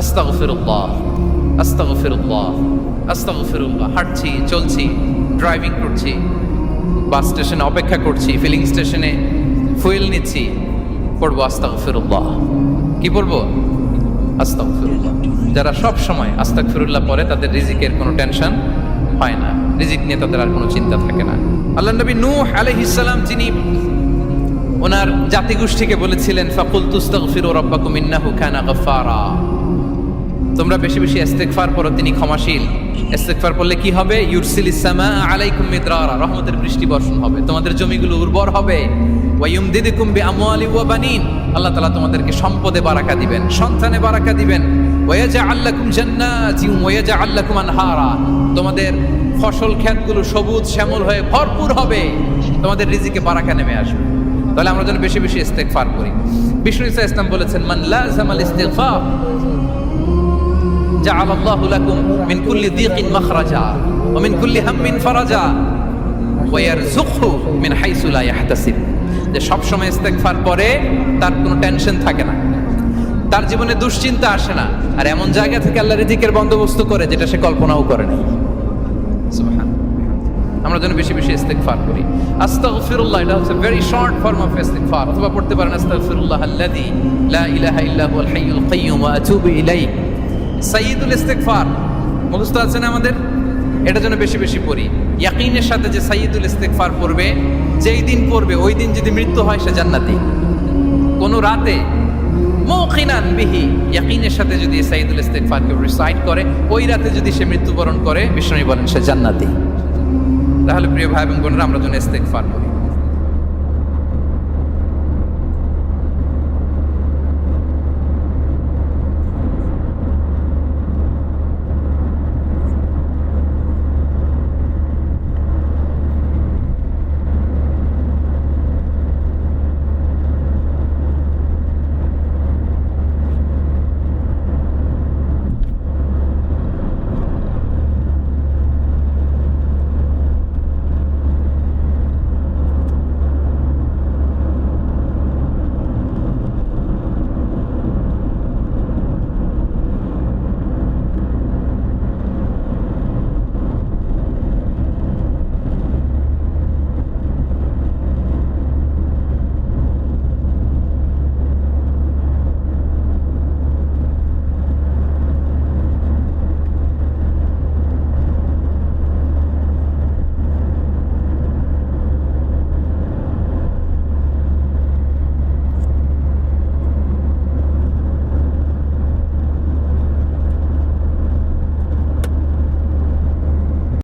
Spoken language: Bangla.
আস্তাগফিরুল্লাহ, আস্তাগফিরুল্লাহ, আস্তাগফিরুল্লাহ। হাঁটছি, চলছি, ড্রাইভিং করছি, বাস স্টেশনে অপেক্ষা করছি, ফিলিং স্টেশনে ফুয়েল নিচ্ছি, পড়বো আস্তাগফিরুল্লাহ। কি পড়বো? আস্তাগফিরুল্লাহ। যারা সব সময় আস্তাগফিরুল্লাহ পড়ে তাদের রিজিকের কোনো টেনশন হয় না, রিজিক নিয়ে তাদের আর কোনো চিন্তা থাকে না। আল্লাহ নবী নূহ আলাইহিস সালাম যিনি ওনার জাতিগোষ্ঠীকে বলেছিলেন, ফাকুলতু আস্তাগফিরু রাব্বাকুম ইন্নাহু কানা গাফফারা, তোমরা বেশি বেশি ইস্তেগফার করো, তিনি ক্ষমাশীল। ইস্তেগফার করলে কি হবে? ইউরসিলিস সামা আলাইকুম মিদরারা, রহমতের বৃষ্টি বর্ষণ হবে, তোমাদের জমিগুলো উর্বর হবে। ওয়া ইউমদিদুকুম বিআমওয়ালি ওয়া বানিন, আল্লাহ তাআলা তোমাদেরকে সম্পদে বারাকা দিবেন, সন্তানে বারাকা দিবেন। ওয়া ইয়াজআল লাকুম জান্নাতিন ওয়া ইয়াজআল লাকুম আনহারা, তোমাদের ফসল ক্ষেতগুলো সবুজ শ্যামল হয়ে ভরপুর হবে, তোমাদের রিজিকে বারাকা নেমে আসবে। তাহলে আমরা যেন বেশি বেশি ইস্তেগফার করি। বিষ্ণু ইসা ইসলাম বলেছেন, মান লাযামাল ইস্তিগফার জাআলাল্লাহু লাকুম মিন কুল্লি দীকিন মাখরাজা ওয়া মিন কুল্লি হাম্মিন ফারাজা ওয়া ইয়ারযুকহু মিন হাইসু লা ইয়াহতাসিব। যে সব সময় ইস্তেগফার করে তার কোনো টেনশন থাকে না, তার জীবনে দুশ্চিন্তা আসে না, আর এমন জায়গা থেকে আল্লাহ রিজিকের বন্দোবস্ত করে যেটা সে কল্পনাও করে নাই। সুবহান। আমরা যেন বেশি বেশি ইস্তেগফার করি। আস্তাগফিরুল্লাহ, এটা হচ্ছে ভেরি শর্ট ফর্ম অফ ইস্তেগফার। অথবা পড়তে পারেন আস্তাগফিরুল্লাহ আল্লাযী লা ইলাহা ইল্লা হুয়াল হাইয়ুল কাইয়্যুম ওয়া আতুবু ইলাইহি। সাইয়্যিদুল ইস্তেগফার মুখস্থ আছে না আমাদের? এটা যেন বেশি বেশি পড়ি। ইয়াকিনের সাথে যে সাইয়্যিদুল ইস্তেগফার পড়বে, যেই দিন পড়বে ওই দিন যদি মৃত্যু হয় সে জান্নাতি। কোন রাতে মুকিনান বিহি, ইয়াকিনের সাথে যদি সাইয়্যিদুল ইস্তেগফারকে রিসাইট করে, ওই রাতে যদি সে মৃত্যুবরণ করে, বিষ্ণু বলেন সে জান্নাতি। তাহলে প্রিয় ভাই এবং বোনেরা, আমরা যেন ইস্তেগফার করি।